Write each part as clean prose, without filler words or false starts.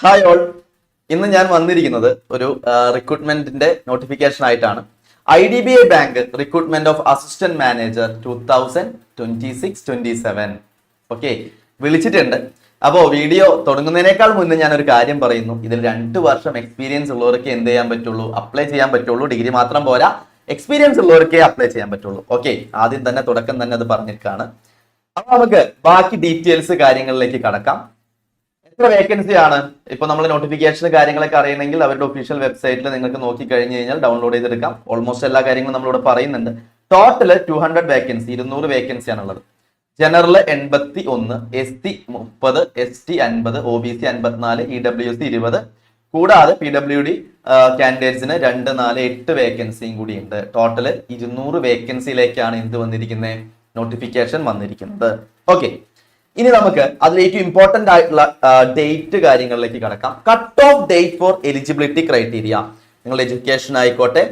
Hi all. ഇന്ന് ഞാൻ വന്നിരിക്കുന്നത് ഒരു റിക്രൂട്ട്മെന്റിന്റെ നോട്ടിഫിക്കേഷൻ ആയിട്ടാണ്. IDBI bank recruitment of assistant manager 2026-27. Okay, വിളിച്ചിട്ടുണ്ട്. അപ്പോൾ വീഡിയോ തുടങ്ങുന്നതിനേക്കാൾ മുന്നേ ഞാൻ ഒരു കാര്യം പറയുന്നു. ഇതിൽ 2 വർഷം എക്സ്പീരിയൻസ് ഉള്ളവർക്ക് എന്ത് ചെയ്യാൻ പറ്റുള്ളൂ, അപ്ലൈ ചെയ്യാൻ പറ്റുള്ളൂ. ഡിഗ്രി മാത്രം പോരാ, എക്സ്പീരിയൻസ് ഉള്ളവർക്കേ അപ്ലൈ ചെയ്യാൻ പറ്റുള്ളൂ. ഓക്കെ, ആദ്യം തന്നെ തുടക്കം തന്നെ അത് പറഞ്ഞിട്ടാണ്. അപ്പൊ നമുക്ക് ബാക്കി ഡീറ്റെയിൽസ് കാര്യങ്ങളിലേക്ക് കടക്കാം. എത്ര വേക്കൻസി ആണ്? ഇപ്പൊ നമ്മൾ നോട്ടിഫിക്കേഷൻ കാര്യങ്ങളൊക്കെ അറിയണമെങ്കിൽ അവരുടെ ഒഫീഷ്യൽ വെബ്സൈറ്റിൽ നിങ്ങൾക്ക് നോക്കി കഴിഞ്ഞു കഴിഞ്ഞാൽ ഡൗൺലോഡ് ചെയ്തെടുക്കാം. ഓൾമോസ്റ്റ് എല്ലാ കാര്യങ്ങളും നമ്മളിവിടെ പറയുന്നുണ്ട്. ടോട്ടൽ 200 വേക്കൻസി, 200 വേക്കൻസി ആണുള്ളത്. General 81, ST 30, ST 50, OBC 54, EWC 20, കൂടാതെ PWD കാൻഡിഡേറ്റ്സിന് 2, 4, 8 വേക്കൻസിയും കൂടി ഉണ്ട്. ടോട്ടൽ 200 വേക്കൻസിയിലേക്കാണ് എന്ത് വന്നിരിക്കുന്നത്, നോട്ടിഫിക്കേഷൻ വന്നിരിക്കുന്നത്. ഓക്കെ, ഇനി നമുക്ക് അതിൽ ഏറ്റവും ഇമ്പോർട്ടന്റ് ആയിട്ടുള്ള ഡേറ്റ് കാര്യങ്ങളിലേക്ക് കടക്കാം. Cut off date for eligibility criteria. നിങ്ങളുടെ എഡ്യൂക്കേഷൻ ആയിക്കോട്ടെ,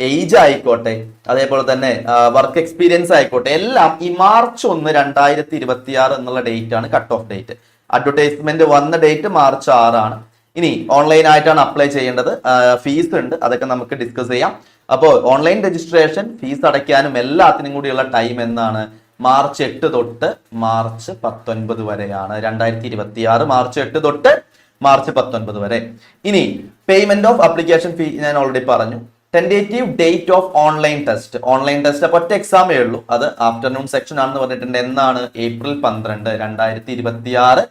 ഏജ് ആയിക്കോട്ടെ, അതേപോലെ തന്നെ വർക്ക് എക്സ്പീരിയൻസ് ആയിക്കോട്ടെ, എല്ലാം ഈ March 1, 2026 എന്നുള്ള ഡേറ്റ് ആണ് കട്ട് ഓഫ് ഡേറ്റ്. അഡ്വർടൈസ്മെന്റ് വന്ന ഡേറ്റ് March 6 ആണ്. ഇനി ഓൺലൈൻ ആയിട്ടാണ് അപ്ലൈ ചെയ്യേണ്ടത്. ഫീസ് ഉണ്ട്, അതൊക്കെ നമുക്ക് ഡിസ്കസ് ചെയ്യാം. അപ്പോൾ ഓൺലൈൻ രജിസ്ട്രേഷൻ, ഫീസ് അടയ്ക്കാനും എല്ലാത്തിനും കൂടിയുള്ള ടൈം എന്നാണ് March 8 തൊട്ട് March 19 വരെയാണ്. 2026 March 8 തൊട്ട് March 19 വരെ. ഇനി പേയ്മെന്റ് ഓഫ് അപ്ലിക്കേഷൻ ഫീ ഞാൻ ഓൾറെഡി പറഞ്ഞു. Tentative date of online test. Online test അപ്പോൾ ഒറ്റ എക്സാമേ ഉള്ളൂ, അത് ആഫ്റ്റർനൂൺ സെക്ഷൻ ആണെന്ന് പറഞ്ഞിട്ടുണ്ട്. എന്നാണ്? April 12, 2026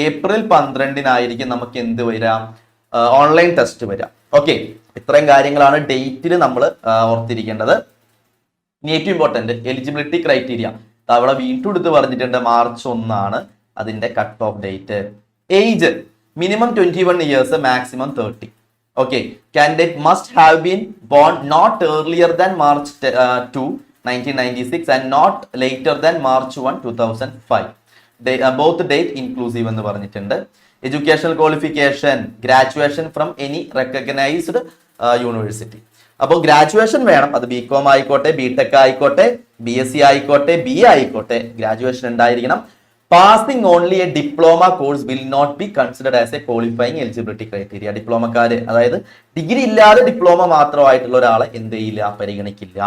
April 12 നമുക്ക് എന്ത് വരാം, ഓൺലൈൻ ടെസ്റ്റ് വരാം. ഓക്കെ, ഇത്രയും കാര്യങ്ങളാണ് ഡേറ്റിൽ നമ്മൾ ഓർത്തിരിക്കേണ്ടത്. ഇനി ഏറ്റവും ഇമ്പോർട്ടന്റ് എലിജിബിലിറ്റി ക്രൈറ്റീരിയ അവിടെ വീണ്ടും എടുത്ത് പറഞ്ഞിട്ടുണ്ട്. March 1 ആണ് അതിന്റെ cut off date. Age minimum 21 years, maximum 30. Okay, candidate must have been born not earlier than March 2, 1996 and not later than March 1, 2005. Both date inclusive എന്ന് പറഞ്ഞിട്ടുണ്ട്. Educational qualification graduation from any recognised university. അപ്പോൾ graduation വേണം. അത് BCom ആയിക്കോട്ടെ, BTech ആയിക്കോട്ടെ, BSc ആയിക്കോട്ടെ, BA ആയിക്കോട്ടെ, graduation ഉണ്ടായിരിക്കണം. Passing only a diploma course will not be considered as a qualifying eligibility criteria. ഡിപ്ലോമക്കാര്, അതായത് ഡിഗ്രി ഇല്ലാതെ ഡിപ്ലോമ മാത്രമായിട്ടുള്ള ഒരാളെ എന്ത് ചെയ്യില്ല, പരിഗണിക്കില്ല.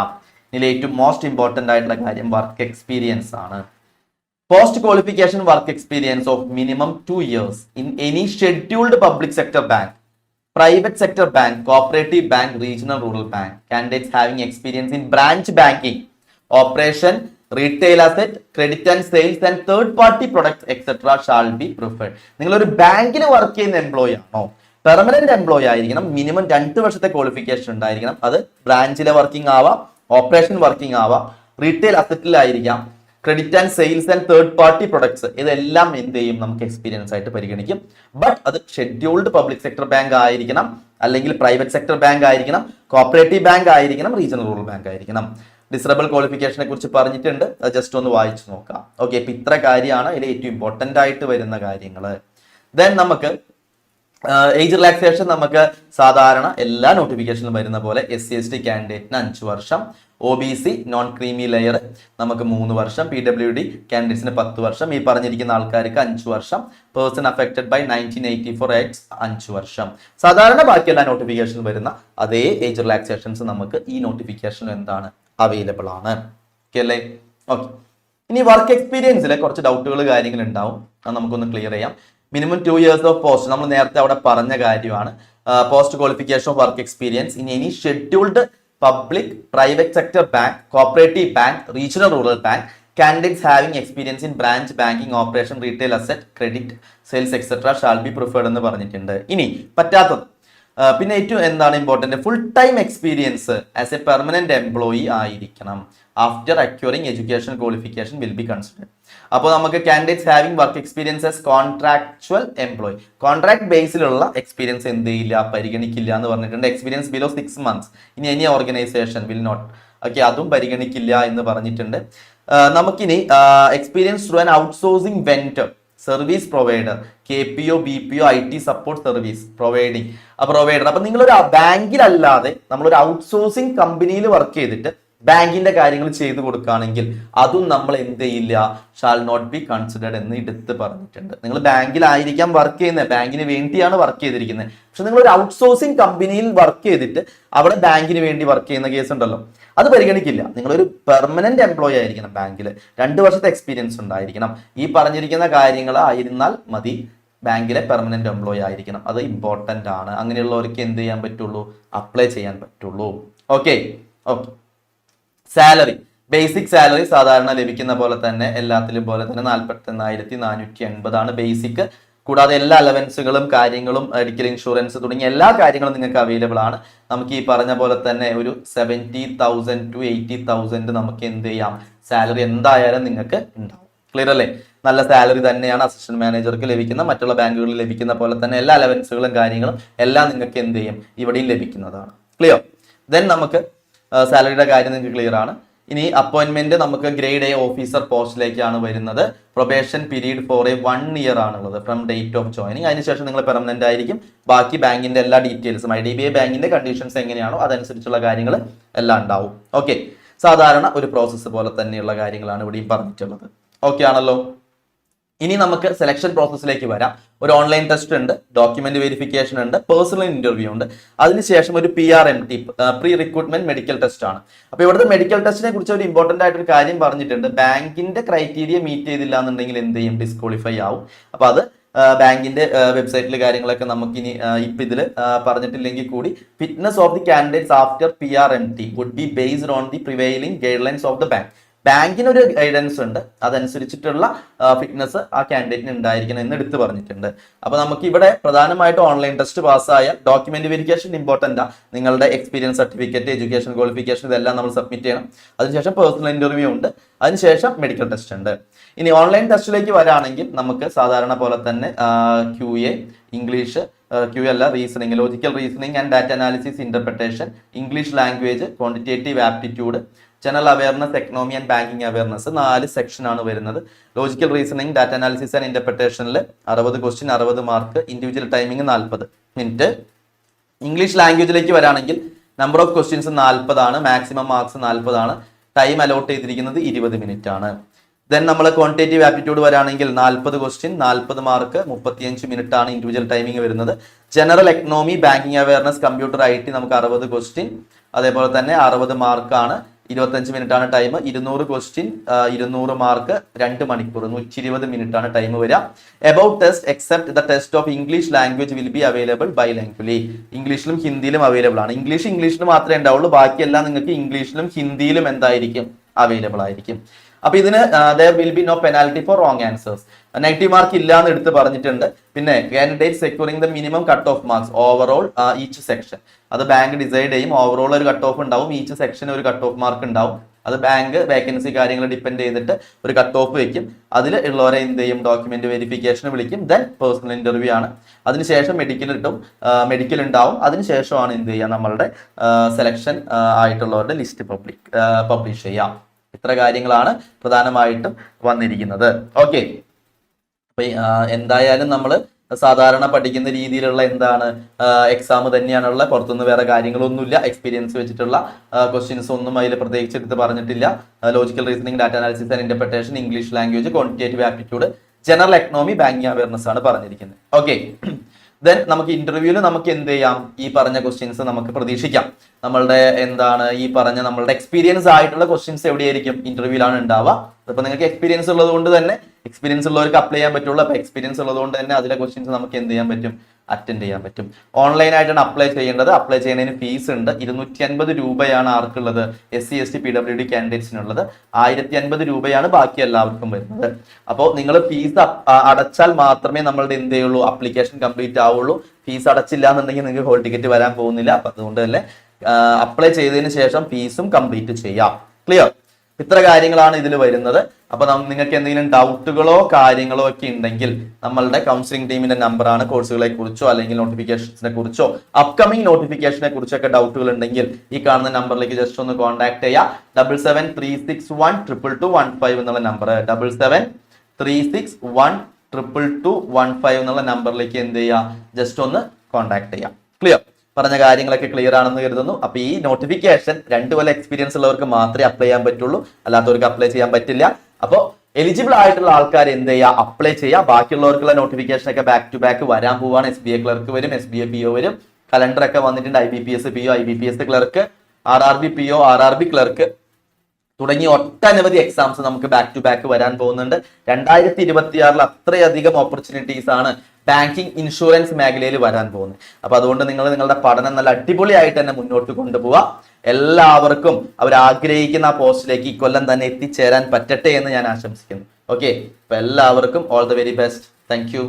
ഇതിൽ ഏറ്റവും മോസ്റ്റ് ഇമ്പോർട്ടന്റ് ആയിട്ടുള്ള കാര്യം വർക്ക് എക്സ്പീരിയൻസ് ആണ്. Post qualification work experience of minimum 2 years in any scheduled public sector bank, private sector bank, cooperative bank, regional rural bank. Candidates having experience in branch banking, operation, retail asset, credit and sales and third party products etc. shall be preferred. നിങ്ങൾ ഒരു ബാങ്കിൽ work ചെയ്യുന്ന employee ആണോ, permanent employee ആയിരിക്കണം. Minimum 2 വർഷത്തെ qualification ഉണ്ടായിരിക്കണം. അത് ബ്രാഞ്ചിലെ വർക്കിംഗ് ആവാം, ഓപ്പറേഷൻ വർക്കിംഗ് ആവാം, റീറ്റെയിൽ അസറ്റിലായിരിക്കാം, credit and sales and third party products, ഇതെല്ലാം എന്ത് ചെയ്യും, നമുക്ക് എക്സ്പീരിയൻസ് ആയിട്ട് പരിഗണിക്കും. ബട്ട് അത് ഷെഡ്യൂൾഡ് പബ്ലിക് സെക്ടർ ബാങ്ക് ആയിരിക്കണം, അല്ലെങ്കിൽ പ്രൈവറ്റ് സെക്ടർ ബാങ്ക് ആയിരിക്കണം, കോപ്പറേറ്റീവ് ബാങ്ക് ആയിരിക്കണം, റീജിയണൽ റൂറൽ ബാങ്ക് ആയിരിക്കണം. ഡിസറബിൾ ക്വാളിഫിക്കേഷനെ കുറിച്ച് പറഞ്ഞിട്ടുണ്ട്, അത് ജസ്റ്റ് ഒന്ന് വായിച്ചു നോക്കാം. ഓക്കെ, ഇപ്പൊ ഇത്ര കാര്യമാണ് ഇതിൽ ഏറ്റവും ഇമ്പോർട്ടന്റ് ആയിട്ട് വരുന്ന കാര്യങ്ങൾ. ദെൻ നമുക്ക് ഏജ് റിലാക്സേഷൻ നമുക്ക് സാധാരണ എല്ലാ നോട്ടിഫിക്കേഷനിലും വരുന്ന പോലെ SC ST കാൻഡിഡേറ്റിന് 5 വർഷം, OBC നോൺ ക്രീമി ലെയർ നമുക്ക് 3 വർഷം, PWD കാൻഡിഡേറ്റ്സിന് 10 വർഷം, ഈ പറഞ്ഞിരിക്കുന്ന ആൾക്കാർക്ക് 5 വർഷം, പേഴ്സൺ അഫക്റ്റഡ് ബൈ 1984 ആക്ട്സ് 5 വർഷം. സാധാരണ ബാക്കി എല്ലാ നോട്ടിഫിക്കേഷനിലും വരുന്ന അതേ ഏജ് റിലാക്സേഷൻസ് നമുക്ക് ഈ നോട്ടിഫിക്കേഷൻ എന്താണ്, അവൈലബിൾ ആണ്. ഓക്കെ അല്ലേ? ഓക്കെ, ഇനി വർക്ക് എക്സ്പീരിയൻസിൽ കുറച്ച് ഡൗട്ടുകൾ കാര്യങ്ങൾ ഉണ്ടാവും, അത് നമുക്കൊന്ന് ക്ലിയർ ചെയ്യാം. മിനിമം 2 years ഓഫ് പോസ്റ്റ്, നമ്മൾ നേരത്തെ അവിടെ പറഞ്ഞ കാര്യമാണ്. Post qualification of work experience in any scheduled public, private sector bank, cooperative bank, regional rural bank. Candidates having experience in branch banking, operation, retail asset, credit, sales etc. shall be preferred എന്ന് പറഞ്ഞിട്ടുണ്ട്. ഇനി പറ്റാത്തത് പിന്നെ ഏറ്റവും എന്താണ് important, full time experience as a permanent employee ആയിരിക്കണം. After acquiring education qualification will be considered. അപ്പോൾ നമുക്ക് candidates having work experience as contractual employee, contract ബേസിലുള്ള എക്സ്പീരിയൻസ് എന്ത് ചെയ്യില്ല, പരിഗണിക്കില്ല എന്ന് പറഞ്ഞിട്ടുണ്ട്. എക്സ്പീരിയൻസ് ബിലോ 6 months ഇനി any organisation will not, okay, അതും പരിഗണിക്കില്ല എന്ന് പറഞ്ഞിട്ടുണ്ട്. നമുക്കിനി experience through an outsourcing vendor, service provider, KPO, BPO, IT support service provider. അപ്പൊ നിങ്ങളൊരു ബാങ്കിലല്ലാതെ നമ്മളൊരു ഔട്ട്സോഴ്സിംഗ് കമ്പനിയിൽ വർക്ക് ചെയ്തിട്ട് ബാങ്കിന്റെ കാര്യങ്ങൾ ചെയ്തു കൊടുക്കുകയാണെങ്കിൽ അതും നമ്മൾ എന്ത് ചെയ്യില്ല, ഷാൽ നോട്ട് ബി കൺസിഡേർഡ് എന്ന് എടുത്ത് പറഞ്ഞിട്ടുണ്ട്. നിങ്ങൾ ബാങ്കിലായിരിക്കാം വർക്ക് ചെയ്യുന്നത്, ബാങ്കിന് വേണ്ടിയാണ് വർക്ക് ചെയ്തിരിക്കുന്നത്. പക്ഷെ നിങ്ങൾ ഒരു ഔട്ട്സോഴ്സിങ് കമ്പനിയിൽ വർക്ക് ചെയ്തിട്ട് അവിടെ ബാങ്കിന് വേണ്ടി വർക്ക് ചെയ്യുന്ന കേസ് ഉണ്ടല്ലോ, അത് പരിഗണിക്കില്ല. നിങ്ങളൊരു പെർമനന്റ് എംപ്ലോയി ആയിരിക്കണം, ബാങ്കിൽ 2 വർഷത്തെ എക്സ്പീരിയൻസ് ഉണ്ടായിരിക്കണം. ഈ പറഞ്ഞിരിക്കുന്ന കാര്യങ്ങൾ ആയിരുന്നാൽ മതി, ബാങ്കിലെ പെർമനന്റ് എംപ്ലോയി ആയിരിക്കണം. അത് ഇമ്പോർട്ടന്റ് ആണ്. അങ്ങനെയുള്ളവർക്ക് എന്ത് ചെയ്യാൻ പറ്റുള്ളൂ, അപ്ലൈ ചെയ്യാൻ പറ്റുള്ളൂ. ഓക്കെ. സാലറി, ബേസിക് സാലറി സാധാരണ ലഭിക്കുന്ന പോലെ തന്നെ എല്ലാത്തിലും പോലെ തന്നെ 41,480 ആണ് ബേസിക്. കൂടാതെ എല്ലാ അലവൻസുകളും കാര്യങ്ങളും മെഡിക്കൽ ഇൻഷുറൻസ് തുടങ്ങിയ എല്ലാ കാര്യങ്ങളും നിങ്ങൾക്ക് അവൈലബിൾ ആണ്. നമുക്ക് ഈ പറഞ്ഞ പോലെ തന്നെ ഒരു 70,000 to 80,000 നമുക്ക് എന്ത് ചെയ്യാം, സാലറി എന്തായാലും നിങ്ങൾക്ക് ഉണ്ടാവും. ക്ലിയർ അല്ലേ? നല്ല സാലറി തന്നെയാണ് അസിസ്റ്റന്റ് മാനേജർക്ക് ലഭിക്കുന്ന, മറ്റുള്ള ബാങ്കുകളിൽ ലഭിക്കുന്ന പോലെ തന്നെ എല്ലാ അലവൻസുകളും കാര്യങ്ങളും എല്ലാം നിങ്ങൾക്ക് എന്ത് ചെയ്യും, ഇവിടെയും ലഭിക്കുന്നതാണ്. ക്ലിയർ? ദെൻ നമുക്ക് സാലറിയുടെ കാര്യം നിങ്ങൾക്ക് ക്ലിയർ ആണ്. ഇനി അപ്പോയിന്റ്മെന്റ് നമുക്ക് ഗ്രേഡ് എ ഓഫീസർ പോസ്റ്റിലേക്കാണ് വരുന്നത്. Probation period for A 1 year ആണുള്ളത് ഫ്രം ഡേറ്റ് ഓഫ് ജോയിനിങ്. അതിനുശേഷം നിങ്ങൾ പെർമനന്റ് ആയിരിക്കും. ബാക്കി ബാങ്കിന്റെ എല്ലാ ഡീറ്റെയിൽസും IDBI ബാങ്കിന്റെ കണ്ടീഷൻസ് എങ്ങനെയാണോ അതനുസരിച്ചുള്ള കാര്യങ്ങൾ എല്ലാം ഉണ്ടാവും. ഓക്കെ. സാധാരണ ഒരു പ്രോസസ്സ് പോലെ തന്നെയുള്ള കാര്യങ്ങളാണ് ഇവിടെയും പറഞ്ഞിട്ടുള്ളത്. ഓക്കെ ആണല്ലോ? ഇനി നമുക്ക് സെലക്ഷൻ പ്രോസസ്സിലേക്ക് വരാം. ഒരു ഓൺലൈൻ ടെസ്റ്റ് ഉണ്ട്, ഡോക്യുമെന്റ് വെരിഫിക്കേഷൻ ഉണ്ട്, പേഴ്സണൽ ഇന്റർവ്യൂ ഉണ്ട്. അതിനുശേഷം ഒരു PRMT, pre recruitment medical test ആണ്. അപ്പൊ ഇവിടുത്തെ മെഡിക്കൽ ടെസ്റ്റിനെ കുറിച്ച് ഒരു ഇമ്പോർട്ടന്റ് ആയിട്ടൊരു കാര്യം പറഞ്ഞിട്ടുണ്ട്. ബാങ്കിന്റെ ക്രൈറ്റീരിയ മീറ്റ് ചെയ്തില്ല എന്നുണ്ടെങ്കിൽ എന്ത് ചെയ്യും, ഡിസ്ക്വാളിഫൈ ആവും. അപ്പൊ അത് ബാങ്കിന്റെ വെബ്സൈറ്റിലെ കാര്യങ്ങളൊക്കെ നമുക്ക് ഇനി ഇപ്പൊ ഇതിൽ പറഞ്ഞിട്ടില്ലെങ്കിൽ കൂടി, fitness of the candidates after PRMT would be based on the prevailing guidelines of the bank. ബാങ്കിനൊരു ഗൈഡൻസ് ഉണ്ട്, അതനുസരിച്ചിട്ടുള്ള ഫിറ്റ്നസ് ആ കാൻഡിഡേറ്റിന് ഉണ്ടായിരിക്കണം എന്ന് എടുത്തു പറഞ്ഞിട്ടുണ്ട്. അപ്പൊ നമുക്ക് ഇവിടെ പ്രധാനമായിട്ടും ഓൺലൈൻ ടെസ്റ്റ് പാസ്സായ, ഡോക്യുമെന്റ് വെരിഫിക്കേഷൻ ഇമ്പോർട്ടന്റ് ആ, നിങ്ങളുടെ എക്സ്പീരിയൻസ് സർട്ടിഫിക്കറ്റ്, എഡ്യൂക്കേഷൻ ക്വാളിഫിക്കേഷൻ ഇതെല്ലാം നമ്മൾ സബ്മിറ്റ് ചെയ്യണം. അതിനുശേഷം പേഴ്സണൽ ഇന്റർവ്യൂ ഉണ്ട്, അതിനുശേഷം മെഡിക്കൽ ടെസ്റ്റ് ഉണ്ട്. ഇനി ഓൺലൈൻ ടെസ്റ്റിലേക്ക് വരാണെങ്കിൽ നമുക്ക് സാധാരണ പോലെ തന്നെ QA, ഇംഗ്ലീഷ്, QA അല്ല, reasoning, logical reasoning and data analysis interpretation, English language, quantitative aptitude, general awareness, economy and banking awareness 4 section ആണ് വരുന്നത്. Logical reasoning, data analysis and ഇന്റർപ്രിട്ടേഷനിൽ 60 question, 60 mark, individual timing 40 minute. English ലാംഗ്വേജിലേക്ക് വരാണെങ്കിൽ number of questions 40 ആണ്, maximum marks 40 ആണ്, time allot ചെയ്തിരിക്കുന്നത് 20 minute ആണ്. Then നമ്മൾ ക്വാണ്ടിറ്റേറ്റീവ് ആപ്റ്റിറ്റ്യൂഡ് വരാണെങ്കിൽ 40 ക്വസ്റ്റ്യൻ, 40 മാർക്ക്, 35 മിനിറ്റ് ആണ് ഇൻഡിവിജ്വൽ ടൈമിംഗ് വരുന്നത്. General economy, banking awareness, computer IT നമുക്ക് 60 ക്വസ്റ്റ്യൻ, അതേപോലെ തന്നെ 60 മാർക്കാണ്, 25 മിനിറ്റ് ആണ് ടൈം. 200 ക്വസ്റ്റ്യൻ, 200 മാർക്ക്, 2 മണിക്കൂർ, 120 മിനിറ്റ് ആണ് ടൈം വരിക. About test except the test of English language will be available bilingually. ഇംഗ്ലീഷിലും ഹിന്ദിയിലും അവൈലബിൾ ആണ്. ഇംഗ്ലീഷിൽ മാത്രമേ ഉണ്ടാവുള്ളൂ, ബാക്കിയെല്ലാം നിങ്ങൾക്ക് ഇംഗ്ലീഷിലും ഹിന്ദിയിലും എന്തായിരിക്കും, അവൈലബിൾ ആയിരിക്കും. അപ്പൊ ഇതിന് there will be no penalty for wrong answers. Negative mark ഇല്ല എന്ന് എടുത്ത് പറഞ്ഞിട്ടുണ്ട്. പിന്നെ candidate securing the minimum cut off marks overall each section, അത് ബാങ്ക് ഡിസൈഡ് ചെയ്യും. ഓവറോൾ ഒരു കട്ട് ഓഫ് ഉണ്ടാവും, ഈച്ച് സെക്ഷൻ ഒരു കട്ട് ഓഫ് മാർക്ക് ഉണ്ടാവും. അത് ബാങ്ക് വേക്കൻസി കാര്യങ്ങൾ ഡിപ്പെൻഡ് ചെയ്തിട്ട് ഒരു കട്ട് ഓഫ് വെക്കും. അതിൽ ഉള്ളവരെ എന്ത് ചെയ്യും, ഡോക്യുമെന്റ് വെരിഫിക്കേഷൻ വിളിക്കും. ദെൻ പേഴ്സണൽ ഇന്റർവ്യൂ ആണ്. അതിനുശേഷം മെഡിക്കൽ ഉണ്ടാവും. അതിനുശേഷമാണ് എന്ത് ചെയ്യുക, നമ്മളുടെ സെലക്ഷൻ ആയിട്ടുള്ളവരുടെ ലിസ്റ്റ് പബ്ലിഷ് ചെയ്യാം. ഇത്ര കാര്യങ്ങളാണ് പ്രധാനമായിട്ടും വന്നിരിക്കുന്നത്. ഓക്കെ. അപ്പൊ എന്തായാലും നമ്മൾ സാധാരണ പഠിക്കുന്ന രീതിയിലുള്ള എക്സാം തന്നെയാണുള്ള, പുറത്തുനിന്ന് വേറെ കാര്യങ്ങളൊന്നുമില്ല. എക്സ്പീരിയൻസ് വെച്ചിട്ടുള്ള ക്വസ്റ്റ്യൻസ് ഒന്നും അതിൽ പ്രത്യേകിച്ച് എടുത്ത് പറഞ്ഞിട്ടില്ല. Logical reasoning, data analysis and interpretation, English language, quantitative aptitude, general economy, banking awareness ആണ് പറഞ്ഞിരിക്കുന്നത്. ഓക്കെ. ദെൻ നമുക്ക് ഇന്റർവ്യൂവിൽ നമുക്ക് എന്ത് ചെയ്യാം, ഈ പറഞ്ഞ ക്വസ്റ്റ്യൻസ് നമുക്ക് പ്രതീക്ഷിക്കാം. നമ്മളുടെ ഈ പറഞ്ഞ നമ്മളുടെ എക്സ്പീരിയൻസ് ആയിട്ടുള്ള ക്വസ്റ്റ്യൻസ് എവിടെയായിരിക്കും, ഇന്റർവ്യൂവിലാണ് ഉണ്ടാവുക. അതിപ്പോ നിങ്ങൾക്ക് എക്സ്പീരിയൻസ് ഉള്ളത് കൊണ്ട് തന്നെ, എക്സ്പീരിയൻസ് ഉള്ളവർക്ക് അപ്ലൈ ചെയ്യാൻ പറ്റുള്ളൂ. അപ്പൊ എക്സ്പീരിയൻസ് ഉള്ളതുകൊണ്ട് തന്നെ അതിലെ ക്വസ്റ്റ്യൻസ് നമുക്ക് എന്ത് ചെയ്യാൻ പറ്റും, അറ്റൻഡ് ചെയ്യാൻ പറ്റും. ഓൺലൈൻ ആയിട്ടാണ് അപ്ലൈ ചെയ്യേണ്ടത്. അപ്ലൈ ചെയ്യുന്നതിന് ഫീസ് ഉണ്ട്. 250 രൂപയാണ് ആർക്കുള്ളത്, SC ST PWD കാൻഡിഡേറ്റ്സിനുള്ളത്. 1050 രൂപയാണ് ബാക്കി എല്ലാവർക്കും വരുന്നത്. അപ്പോൾ നിങ്ങൾ ഫീസ് അടച്ചാൽ മാത്രമേ നമ്മളുടെ എന്ത് ചെയ്യുള്ളൂ, അപ്ലിക്കേഷൻ കംപ്ലീറ്റ് ആവുള്ളൂ. ഫീസ് അടച്ചില്ല എന്നുണ്ടെങ്കിൽ നിങ്ങൾക്ക് ഹോൾ ടിക്കറ്റ് വരാൻ പോകുന്നില്ല. അപ്പൊ അതുകൊണ്ട് തന്നെ അപ്ലൈ ചെയ്തതിന് ശേഷം ഫീസും കംപ്ലീറ്റ് ചെയ്യാം. ക്ലിയർ? ഇത്ര കാര്യങ്ങളാണ് ഇതിൽ വരുന്നത്. അപ്പൊ നിങ്ങൾക്ക് എന്തെങ്കിലും ഡൗട്ടുകളോ കാര്യങ്ങളോ ഒക്കെ ഉണ്ടെങ്കിൽ നമ്മളുടെ കൗൺസിലിംഗ് ടീമിന്റെ നമ്പറാണ്. കോഴ്സുകളെ കുറിച്ചോ അല്ലെങ്കിൽ നോട്ടിഫിക്കേഷൻസിനെ കുറിച്ചോ അപ്കമിംഗ് നോട്ടിഫിക്കേഷനെ കുറിച്ചൊക്കെ ഡൗട്ടുകൾ ഉണ്ടെങ്കിൽ ഈ കാണുന്ന നമ്പറിലേക്ക് ജസ്റ്റ് ഒന്ന് കോൺടാക്ട് ചെയ്യാം. 7736122215 എന്നുള്ള നമ്പർ, 7736122215 എന്നുള്ള നമ്പറിലേക്ക് എന്ത് ചെയ്യാം, ജസ്റ്റ് ഒന്ന് കോൺടാക്ട് ചെയ്യാം. ക്ലിയർ? പറഞ്ഞ കാര്യങ്ങളൊക്കെ ക്ലിയർ ആണെന്ന് കരുതുന്നു. അപ്പൊ ഈ നോട്ടിഫിക്കേഷൻ 2 കൊല്ലം എക്സ്പീരിയൻസ് ഉള്ളവർക്ക് മാത്രമേ അപ്ലൈ ചെയ്യാൻ പറ്റുള്ളൂ, അല്ലാത്തവർക്ക് അപ്ലൈ ചെയ്യാൻ പറ്റില്ല. അപ്പോൾ എലിജിബിൾ ആയിട്ടുള്ള ആൾക്കാർ എന്ത് ചെയ്യുക, അപ്ലൈ ചെയ്യുക. ബാക്കിയുള്ളവർക്കുള്ള നോട്ടിഫിക്കേഷൻ ഒക്കെ ബാക്ക് ടു ബാക്ക് വരാൻ പോവാണ്. SBA ക്ലർക്ക് വരും, SBA PO വരും, കലണ്ടർ ഒക്കെ വന്നിട്ടുണ്ട്. IBPS PO, IBPS clerk, RRB PO, RRB clerk തുടങ്ങി ഒട്ടനവധി എക്സാംസ് നമുക്ക് ബാക്ക് ടു ബാക്ക് വരാൻ പോകുന്നുണ്ട്. 2026 അത്രയധികം ഓപ്പർച്യൂണിറ്റീസ് ആണ് ബാങ്കിങ് ഇൻഷുറൻസ് മേഖലയിൽ വരാൻ പോകുന്നത്. അപ്പൊ അതുകൊണ്ട് നിങ്ങൾ നിങ്ങളുടെ പഠനം നല്ല അടിപൊളിയായിട്ട് തന്നെ മുന്നോട്ട് കൊണ്ടുപോവുക. എല്ലാവർക്കും അവർ ആഗ്രഹിക്കുന്ന ആ പോസ്റ്റിലേക്ക് ഈ കൊല്ലം തന്നെ എത്തിച്ചേരാൻ പറ്റട്ടെ എന്ന് ഞാൻ ആശംസിക്കുന്നു. ഓക്കെ, അപ്പൊ എല്ലാവർക്കും all the very best. Thank you.